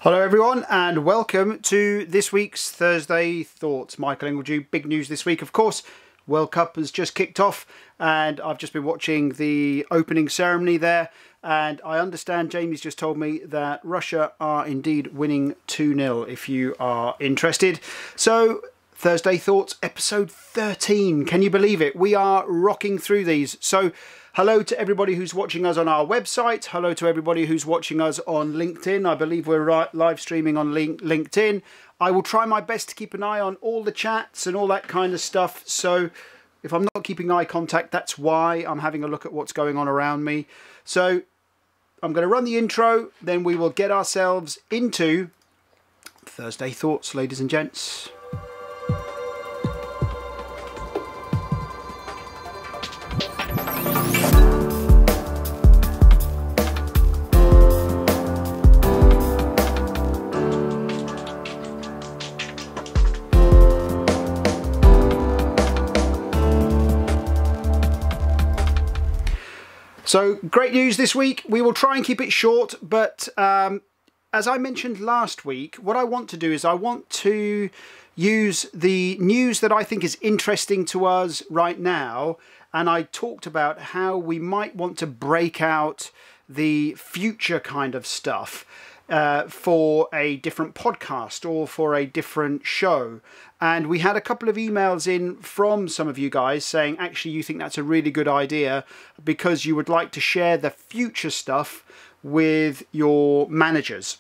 Hello everyone and welcome to this week's Thursday Thoughts. Michael Ingledew. Big news this week, of course. World Cup has just kicked off and I've just been watching the opening ceremony there, and I understand Jamie's just told me that Russia are indeed winning 2-0 if you are interested. So Thursday Thoughts episode 13. Can you believe it? We are rocking through these. So hello to everybody who's watching us on our website. Hello to everybody who's watching us on LinkedIn. I believe we're live streaming on LinkedIn. I will try my best to keep an eye on all the chats and all that kind of stuff. So if I'm not keeping eye contact, that's why. I'm having a look at what's going on around me. So I'm going to run the intro, then we will get ourselves into Thursday Thoughts, ladies and gents. So great news this week. We will try and keep it short, but as I mentioned last week, what I want to do is I want to use the news that I think is interesting to us right now, and I talked about how we might want to break out the future kind of stuff for a different podcast or for a different show. And we had a couple of emails in from some of you guys saying actually you think that's a really good idea because you would like to share the future stuff with your managers.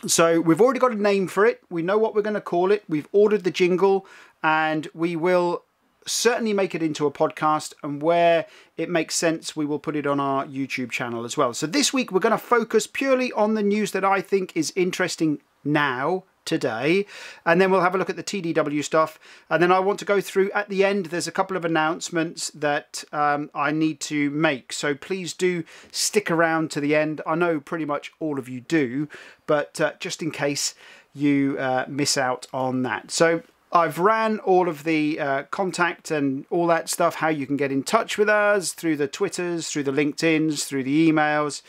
So we've already got a name for it. We know what we're going to call it. We've ordered the jingle and we will certainly make it into a podcast, and where it makes sense we will put it on our YouTube channel as well. So this week we're going to focus purely on the news that I think is interesting now, today, and then we'll have a look at the TDW stuff, and then I want to go through at the end. There's a couple of announcements that I need to make, so please do stick around to the end. I know pretty much all of you do, but just in case you miss out on that. So I've ran all of the contact and all that stuff, how you can get in touch with us through the Twitters, through the LinkedIns, through the emails,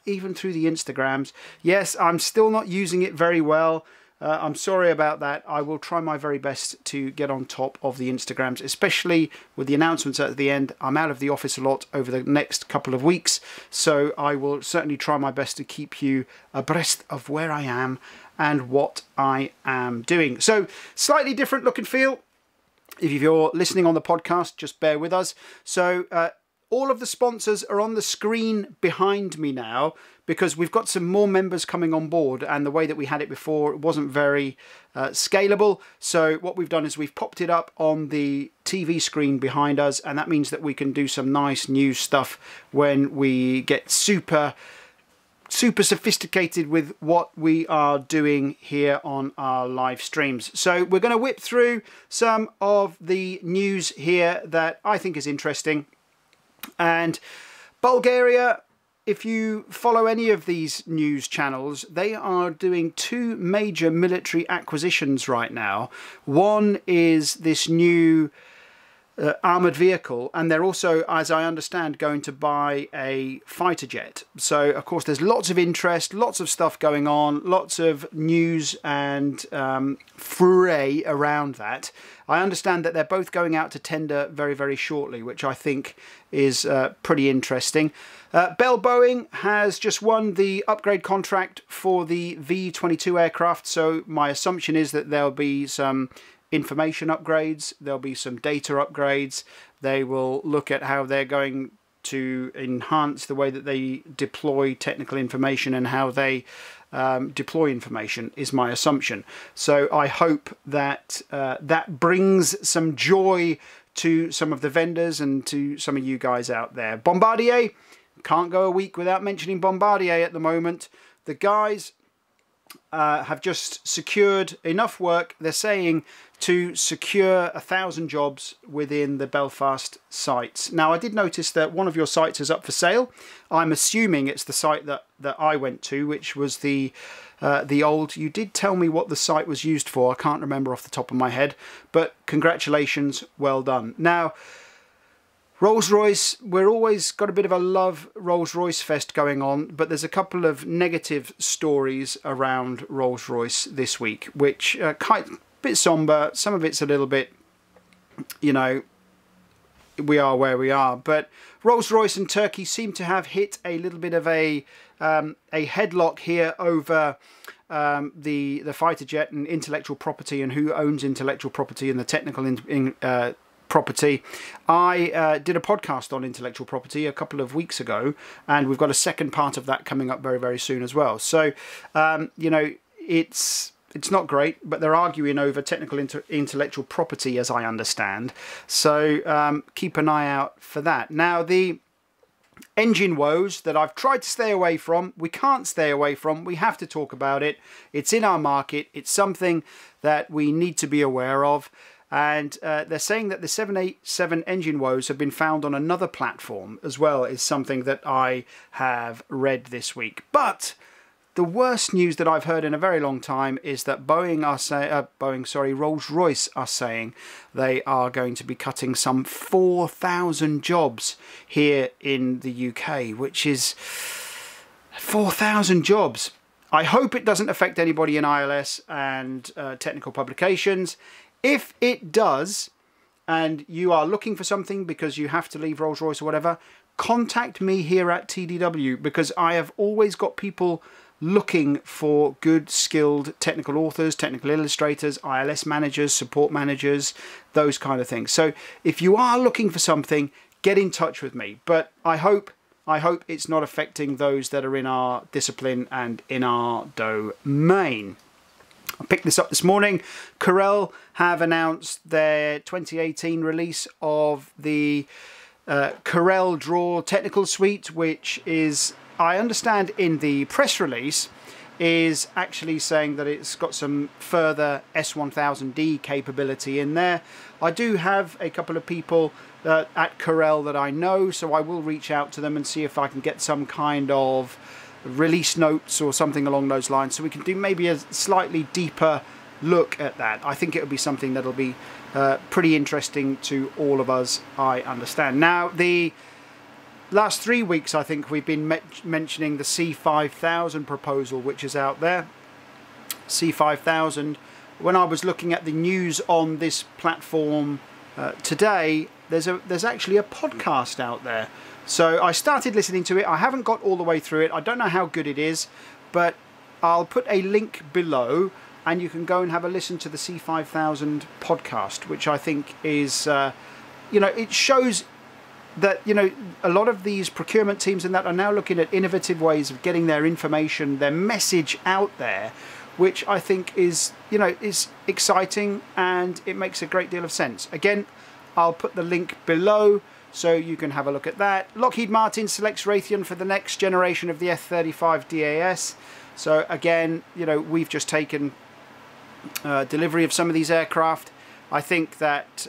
even through the Instagrams. Yes, I'm still not using it very well. I'm sorry about that. I will try my very best to get on top of the Instagrams, especially with the announcements at the end. I'm out of the office a lot over the next couple of weeks, so I will certainly try my best to keep you abreast of where I am and what I am doing. So slightly different look and feel. If you're listening on the podcast, just bear with us. So all of the sponsors are on the screen behind me now because we've got some more members coming on board, and the way that we had it before, it wasn't very scalable. So what we've done is we've popped it up on the TV screen behind us, and that means that we can do some nice new stuff when we get super sophisticated with what we are doing here on our live streams. So we're going to whip through some of the news here that I think is interesting. And Bulgaria, if you follow any of these news channels, they are doing two major military acquisitions right now. One is this new armoured vehicle, and they're also, as I understand, going to buy a fighter jet. So of course there's lots of interest, lots of stuff going on, lots of news and fray around that. I understand that they're both going out to tender very, very shortly, which I think is pretty interesting. Bell Boeing has just won the upgrade contract for the V-22 aircraft, so my assumption is that there'll be some information upgrades, there'll be some data upgrades. They will look at how they're going to enhance the way that they deploy technical information and how they deploy information, is my assumption. So I hope that that brings some joy to some of the vendors and to some of you guys out there. Bombardier, can't go a week without mentioning Bombardier at the moment. The guys have just secured enough work, they're saying, to secure 1,000 jobs within the Belfast sites. Now, I did notice that one of your sites is up for sale. I'm assuming it's the site that I went to, which was the old... You did tell me what the site was used for. I can't remember off the top of my head, but congratulations, well done. Now, Rolls-Royce, we're always got a bit of a love Rolls-Royce fest going on, but there's a couple of negative stories around Rolls-Royce this week, which are quite a bit somber. Some of it's a little bit, you know, we are where we are. But Rolls-Royce and Turkey seem to have hit a little bit of a headlock here over the fighter jet and intellectual property and who owns intellectual property and the technical property. I did a podcast on intellectual property a couple of weeks ago, and we've got a second part of that coming up very, very soon as well. So, you know, it's not great, but they're arguing over technical intellectual property, as I understand. So keep an eye out for that. Now, the engine woes that I've tried to stay away from, we can't stay away from, we have to talk about it. It's in our market. It's something that we need to be aware of. And they're saying that the 787 engine woes have been found on another platform as well, is something that I have read this week. But the worst news that I've heard in a very long time is that Rolls-Royce are saying they are going to be cutting some 4,000 jobs here in the UK, which is 4,000 jobs. I hope it doesn't affect anybody in ILS and technical publications. If it does, and you are looking for something because you have to leave Rolls-Royce or whatever, contact me here at TDW, because I have always got people looking for good, skilled technical authors, technical illustrators, ILS managers, support managers, those kind of things. So if you are looking for something, get in touch with me. But I hope it's not affecting those that are in our discipline and in our domain. I picked this up this morning. Corel have announced their 2018 release of the Corel Draw Technical Suite, which is, I understand in the press release, is actually saying that it's got some further S1000D capability in there. I do have a couple of people at Corel that I know, so I will reach out to them and see if I can get some kind of release notes or something along those lines, so we can do maybe a slightly deeper look at that. I think it will be something that'll be pretty interesting to all of us, I understand. Now, the last 3 weeks, I think we've been mentioning the C5000 proposal, which is out there. C5000, when I was looking at the news on this platform today, there's actually a podcast out there. So I started listening to it. I haven't got all the way through it. I don't know how good it is, but I'll put a link below and you can go and have a listen to the C5000 podcast, which I think is, you know, it shows that, you know, a lot of these procurement teams and that are now looking at innovative ways of getting their information, their message out there, which I think is, you know, is exciting, and it makes a great deal of sense. Again, I'll put the link below so you can have a look at that. Lockheed Martin selects Raytheon for the next generation of the F-35 DAS. So again, you know, we've just taken delivery of some of these aircraft. I think that,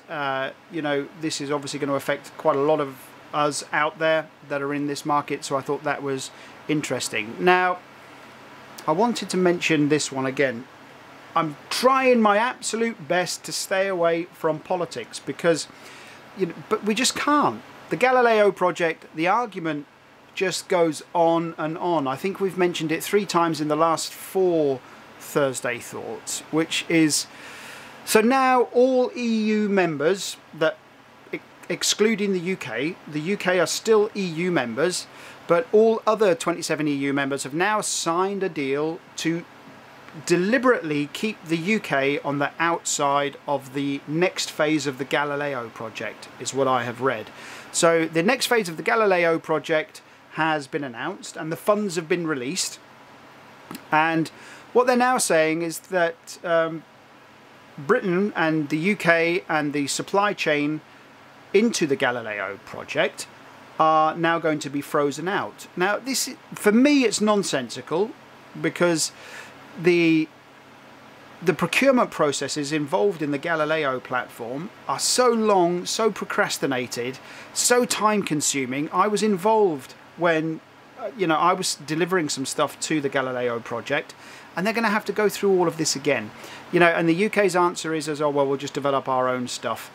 you know, this is obviously going to affect quite a lot of us out there that are in this market, so I thought that was interesting. Now, I wanted to mention this one again. I'm trying my absolute best to stay away from politics because, you know, but we just can't. The Galileo project, the argument just goes on and on. I think we've mentioned it 3 times in the last 4 Thursday Thoughts, which is, so now all EU members, that excluding the UK are still EU members, but all other 27 EU members have now signed a deal to deliberately keep the UK on the outside of the next phase of the Galileo project, is what I have read. So the next phase of the Galileo project has been announced and the funds have been released, and what they're now saying is that Britain and the UK and the supply chain into the Galileo project are now going to be frozen out. Now, this, for me, it's nonsensical, because the procurement processes involved in the Galileo platform are so long, so procrastinated, so time consuming. I was involved when, you know, I was delivering some stuff to the Galileo project, and they're going to have to go through all of this again. You know, and the UK's answer is, oh, well, we'll just develop our own stuff.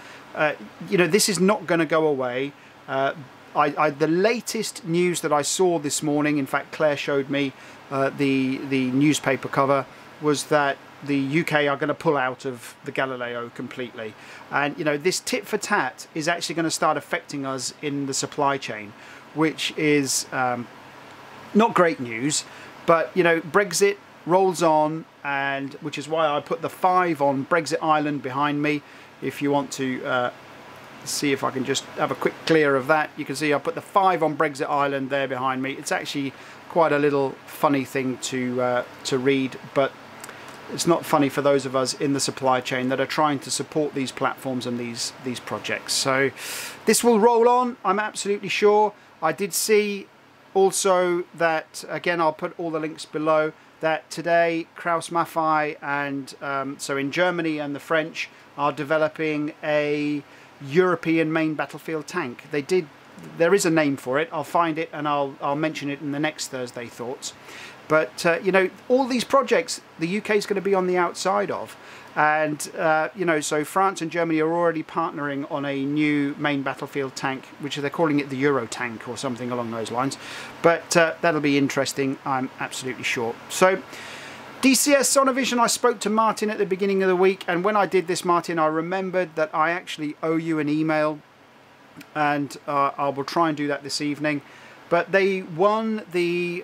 You know, this is not going to go away. The latest news that I saw this morning, in fact Claire showed me the newspaper cover, was that the UK are going to pull out of the Galileo completely. And you know, this tit for tat is actually going to start affecting us in the supply chain, which is not great news. But you know, Brexit rolls on, and which is why I put the 5 on Brexit Island behind me. If you want to see if I can just have a quick clear of that, you can see I put the 5 on Brexit Island there behind me. It's actually quite a little funny thing to read, but it's not funny for those of us in the supply chain that are trying to support these platforms and these projects. So this will roll on, I'm absolutely sure. I did see also that, again, I'll put all the links below, that today Krauss Maffei and so in Germany and the French are developing a European main battlefield tank. There is a name for it. I'll find it and I'll mention it in the next Thursday Thoughts. But you know, all these projects the UK is going to be on the outside of, and you know, so France and Germany are already partnering on a new main battlefield tank, which they're calling it the Euro tank or something along those lines. But that'll be interesting, I'm absolutely sure. So DCS Sonovision, I spoke to Martin at the beginning of the week, and when I did this, Martin, I remembered that I actually owe you an email, and I will try and do that this evening. But they won the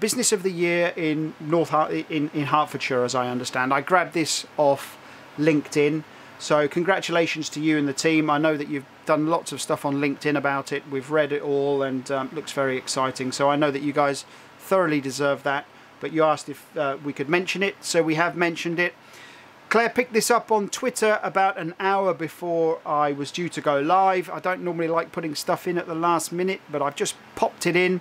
business of the year in in Hertfordshire, as I understand. I grabbed this off LinkedIn, so congratulations to you and the team. I know that you've done lots of stuff on LinkedIn about it. We've read it all, and looks very exciting. So I know that you guys thoroughly deserve that. But you asked if we could mention it, so we have mentioned it. Claire picked this up on Twitter about an hour before I was due to go live. I don't normally like putting stuff in at the last minute, but I've just popped it in.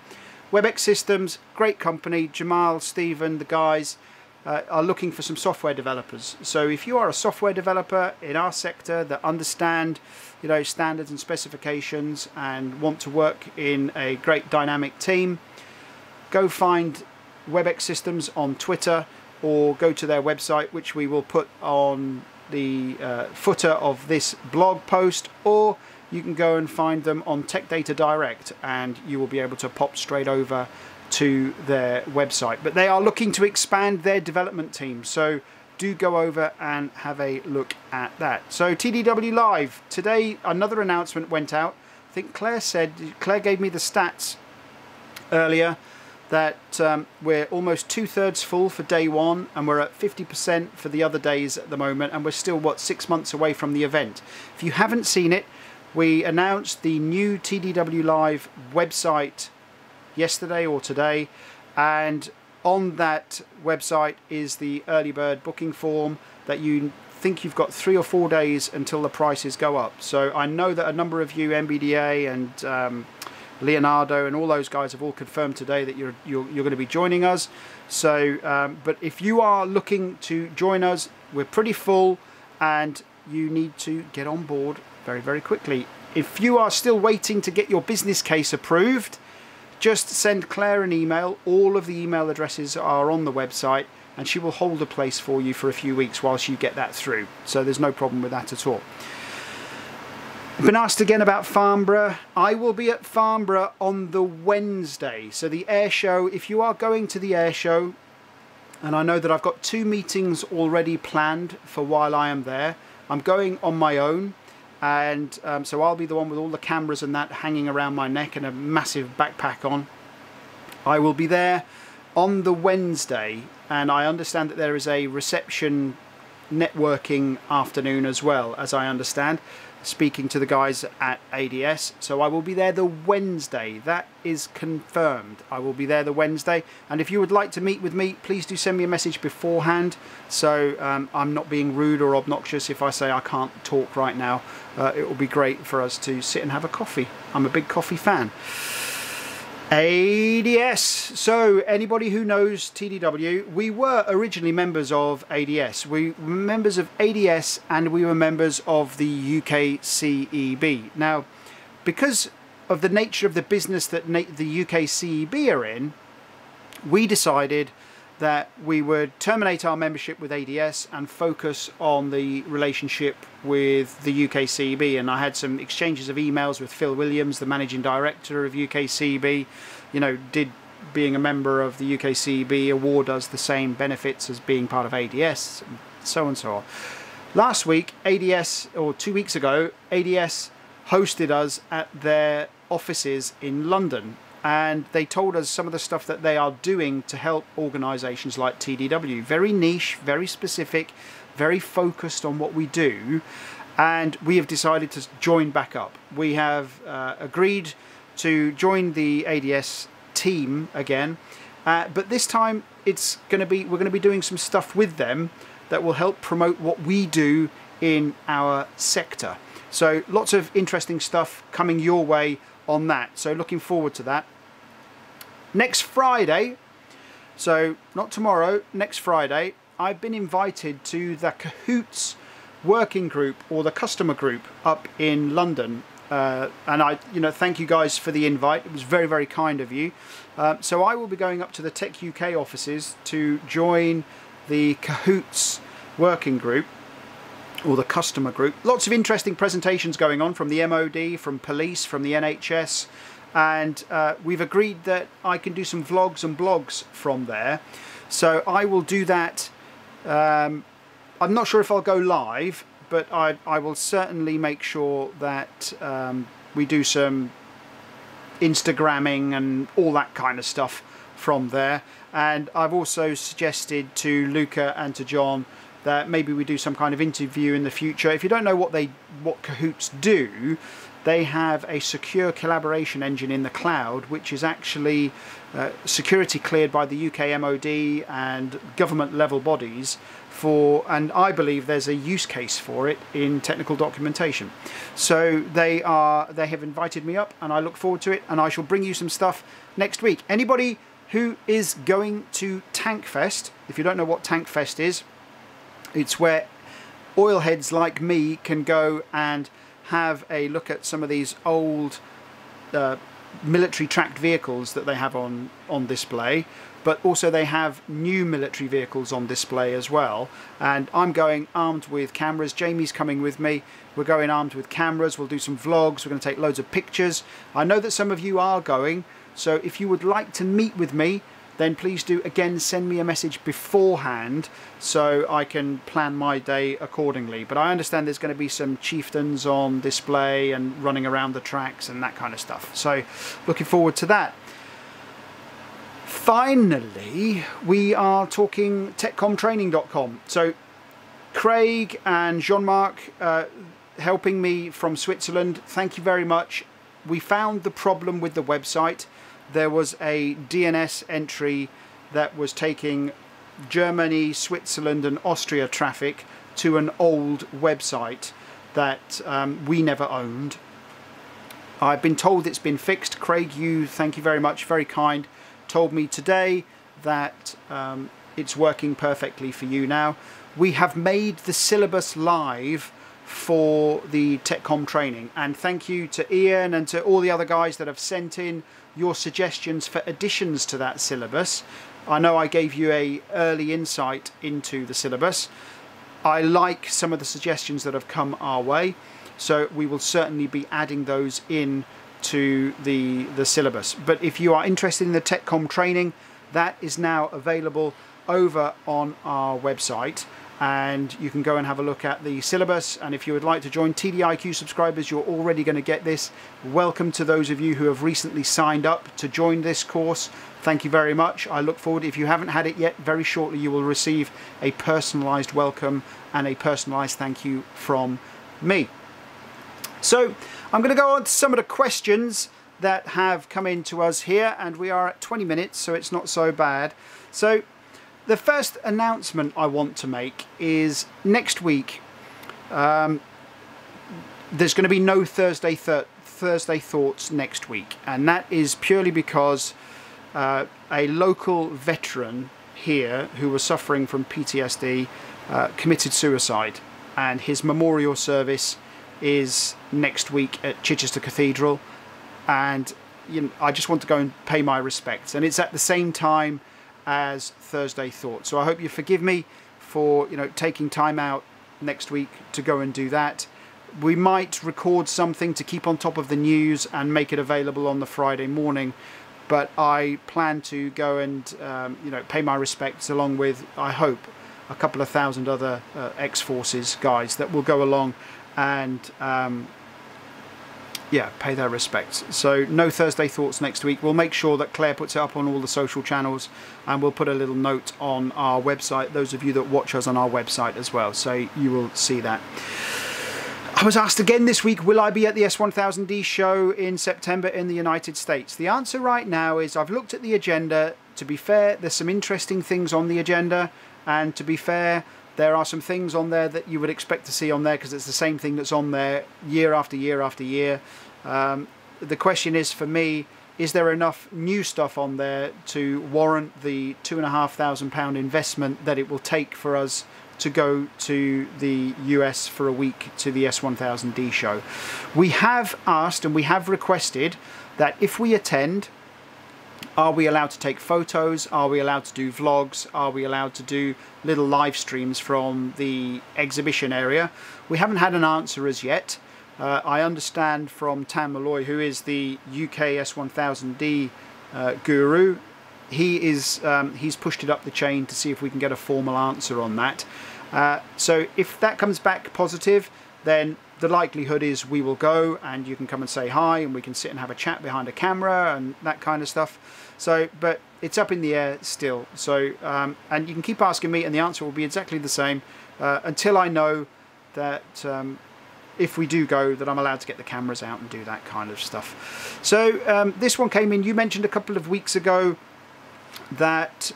WebEx Systems, great company. Jamal, Stephen, the guys are looking for some software developers. So if you are a software developer in our sector that understand, you know, standards and specifications and want to work in a great dynamic team, go find WebEx Systems on Twitter, or go to their website, which we will put on the footer of this blog post, or you can go and find them on Tech Data Direct and you will be able to pop straight over to their website. But they are looking to expand their development team, so do go over and have a look at that. So TDW Live, today another announcement went out. I think Claire gave me the stats earlier, that we're almost 2/3 full for day 1, and we're at 50% for the other days at the moment, and we're still, what, 6 months away from the event. If you haven't seen it, we announced the new TDW Live website yesterday or today, and on that website is the early bird booking form that you think you've got 3 or 4 days until the prices go up. So I know that a number of you, MBDA and Leonardo and all those guys, have all confirmed today that you're going to be joining us. So but if you are looking to join us, we're pretty full and you need to get on board very, very quickly. If you are still waiting to get your business case approved, just send Claire an email. All of the email addresses are on the website, and she will hold a place for you for a few weeks whilst you get that through. So there's no problem with that at all. I've been asked again about Farnborough. I will be at Farnborough on the Wednesday. So the air show, if you are going to the air show, and I know that I've got 2 meetings already planned for while I am there. I'm going on my own, and so I'll be the one with all the cameras and that hanging around my neck and a massive backpack on. I will be there on the Wednesday, and I understand that there is a reception networking afternoon as well, as I understand, speaking to the guys at ADS. So I will be there the Wednesday. That is confirmed. I will be there the Wednesday, and if you would like to meet with me, please do send me a message beforehand, so I'm not being rude or obnoxious if I say I can't talk right now. It will be great for us to sit and have a coffee. I'm a big coffee fan. ADS. So anybody who knows TDW, we were originally members of ADS. We were members of ADS, and we were members of the UKCEB. Now, because of the nature of the business that the UKCEB are in, we decided that we would terminate our membership with ADS and focus on the relationship with the UKCB. And I had some exchanges of emails with Phil Williams, the managing director of UKCB. You know, did being a member of the UKCB award us the same benefits as being part of ADS, and so on and so on. Last week, ADS, or 2 weeks ago, ADS hosted us at their offices in London. And they told us some of the stuff that they are doing to help organisations like TDW. Very niche, very specific, very focused on what we do. And we have decided to join back up. We have agreed to join the ADS team again. But this time we're going to be doing some stuff with them that will help promote what we do in our sector. So lots of interesting stuff coming your way on that, so looking forward to that. Next Friday, so not tomorrow, next Friday, I've been invited to the Kahootz working group, or the customer group, up in London, and I, thank you guys for the invite. It was very, very kind of you. So I will be going up to the Tech UK offices to join the Kahootz working group, or the customer group. Lots of interesting presentations going on from the MOD, from police, from the NHS, and we've agreed that I can do some vlogs and blogs from there. So I will do that. I'm not sure if I'll go live, but I will certainly make sure that we do some Instagramming and all that kind of stuff from there. And I've also suggested to Luca and to John that maybe we do some kind of interview in the future. If you don't know what Kahootz do, they have a secure collaboration engine in the cloud, which is actually security cleared by the UK MOD and government level bodies and I believe there's a use case for it in technical documentation. So they have invited me up, and I look forward to it, and I shall bring you some stuff next week. Anybody who is going to Tankfest, if you don't know what Tankfest is, it's where oilheads like me can go and have a look at some of these old military tracked vehicles that they have on display, but also they have new military vehicles on display as well. And I'm going armed with cameras. Jamie's coming with me. We're going armed with cameras. We'll do some vlogs. We're going to take loads of pictures. I know that some of you are going, so if you would like to meet with me, then please do, again, send me a message beforehand so I can plan my day accordingly. But I understand there's going to be some chieftains on display and running around the tracks and that kind of stuff. So looking forward to that. Finally, we are talking techcomtraining.com. So Craig and Jean-Marc helping me from Switzerland, thank you very much. We found the problem with the website. There was a DNS entry that was taking Germany, Switzerland and Austria traffic to an old website that we never owned. I've been told it's been fixed. Craig, thank you very much, very kind, told me today that it's working perfectly for you now. We have made the syllabus live for the TechCom training, and thank you to Ian and to all the other guys that have sent in your suggestions for additions to that syllabus. I know I gave you an early insight into the syllabus. I like some of the suggestions that have come our way, so we will certainly be adding those in to the syllabus. But if you are interested in the TechCom training, that is now available over on our website, and you can go and have a look at the syllabus. And if you would like to join TDIQ subscribers, you're already going to get this. Welcome to those of you who have recently signed up to join this course. Thank you very much. I look forward, if you haven't had it yet, very shortly you will receive a personalised welcome and a personalised thank you from me. So I'm going to go on to some of the questions that have come in to us here, and we are at 20 minutes, so it's not so bad. So the first announcement I want to make is next week there's going to be no Thursday Thoughts next week, and that is purely because a local veteran here who was suffering from PTSD committed suicide, and his memorial service is next week at Chichester Cathedral, and I just want to go and pay my respects. And it's at the same time as Thursday Thoughts. So I hope you forgive me for, you know, taking time out next week to go and do that. We might record something to keep on top of the news and make it available on the Friday morning, but I plan to go and you know, pay my respects along with, I hope, a couple of thousand other ex-forces guys that will go along and yeah, pay their respects. So no Thursday Thoughts next week. We'll make sure that Claire puts it up on all the social channels, and we'll put a little note on our website, those of you that watch us on our website as well, so you will see that. I was asked again this week, will I be at the S1000D show in September in the United States? The answer right now is I've looked at the agenda. To be fair, there's some interesting things on the agenda, and to be fair, there are some things on there that you would expect to see on there because it's the same thing that's on there year after year after year. The question is, for me, is there enough new stuff on there to warrant the £2,500 investment that it will take for us to go to the US for a week to the S1000D show? We have asked and we have requested that if we attend, are we allowed to take photos? Are we allowed to do vlogs? Are we allowed to do little live streams from the exhibition area? We haven't had an answer as yet. I understand from Tam Malloy, who is the UK S1000D guru, he's pushed it up the chain to see if we can get a formal answer on that. So if that comes back positive, then the likelihood is we will go, and you can come and say hi, and we can sit and have a chat behind a camera and that kind of stuff. So, but it's up in the air still. So, and you can keep asking me, and the answer will be exactly the same until I know that if we do go, that I'm allowed to get the cameras out and do that kind of stuff. So this one came in. You mentioned a couple of weeks ago that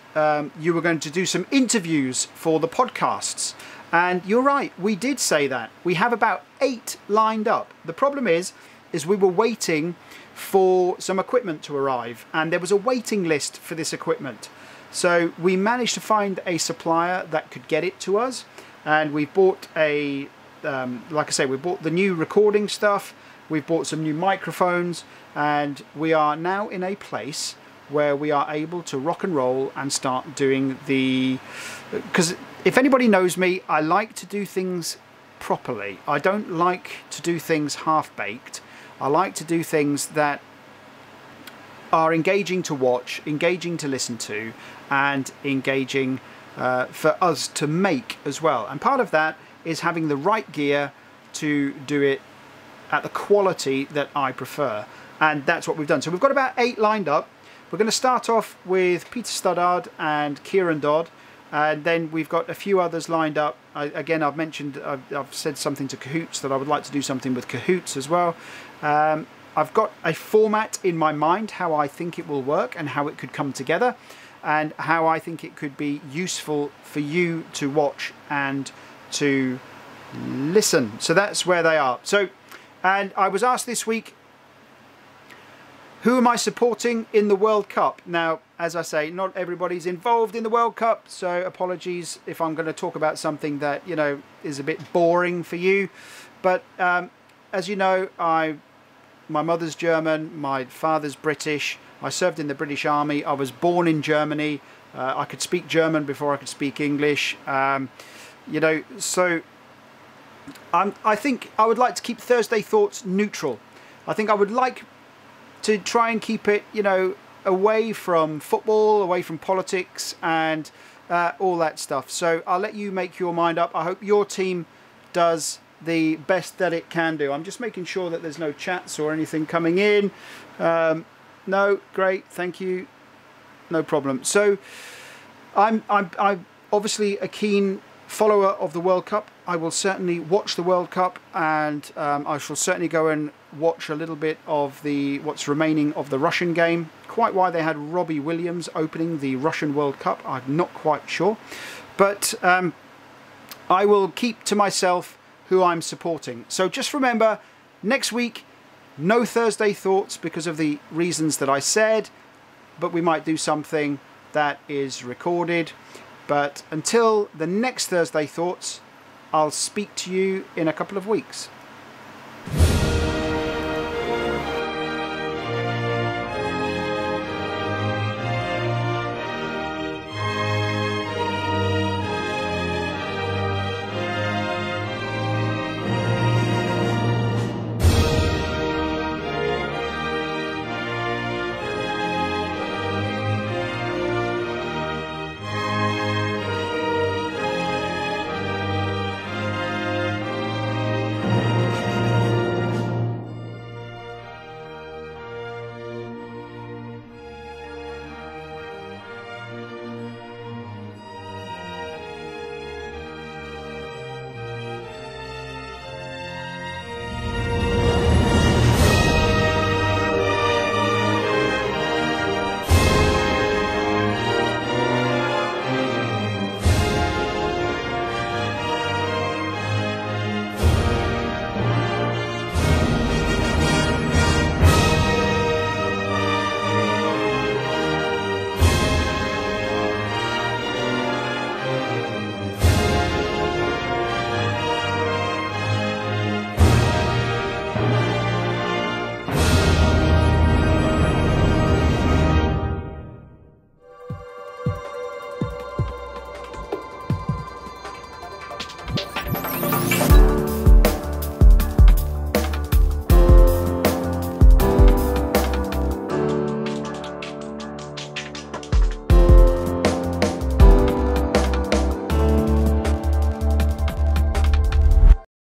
you were going to do some interviews for the podcasts. And you're right, we did say that. We have about 8 lined up. The problem is we were waiting for some equipment to arrive, and there was a waiting list for this equipment. So we managed to find a supplier that could get it to us, and we bought a, like I say, we bought the new recording stuff, we've bought some new microphones, and we are now in a place where we are able to rock and roll and start doing the... Because if anybody knows me, I like to do things properly. I don't like to do things half-baked. I like to do things that are engaging to watch, engaging to listen to, and engaging for us to make as well. And part of that is having the right gear to do it at the quality that I prefer. And that's what we've done. So we've got about 8 lined up. We're going to start off with Peter Studdard and Kieran Dodd. And then we've got a few others lined up. Again, I've said something to Kahootz that I would like to do something with Kahootz as well. I've got a format in my mind, how I think it will work and how it could come together, and how I think it could be useful for you to watch and to listen. So that's where they are. So, and I was asked this week, who am I supporting in the World Cup? Now, as I say, not everybody's involved in the World Cup, so apologies if I'm going to talk about something that, you know, is a bit boring for you. But as you know, my mother's German, my father's British. I served in the British Army. I was born in Germany. I could speak German before I could speak English. You know, so I think I would like to keep Thursday Thoughts neutral. I think I would like to try and keep it, you know, away from football, away from politics and all that stuff. So I'll let you make your mind up. I hope your team does the best that it can do. I'm just making sure that there's no chats or anything coming in. No, great, thank you. No problem. So I'm obviously a keen follower of the World Cup. I will certainly watch the World Cup, and I shall certainly go and watch a little bit of what's remaining of the Russian game. Quite why they had Robbie Williams opening the Russian World Cup, I'm not quite sure. But I will keep to myself who I'm supporting. So just remember, next week, no Thursday Thoughts because of the reasons that I said, but we might do something that is recorded. But until the next Thursday Thoughts, I'll speak to you in a couple of weeks.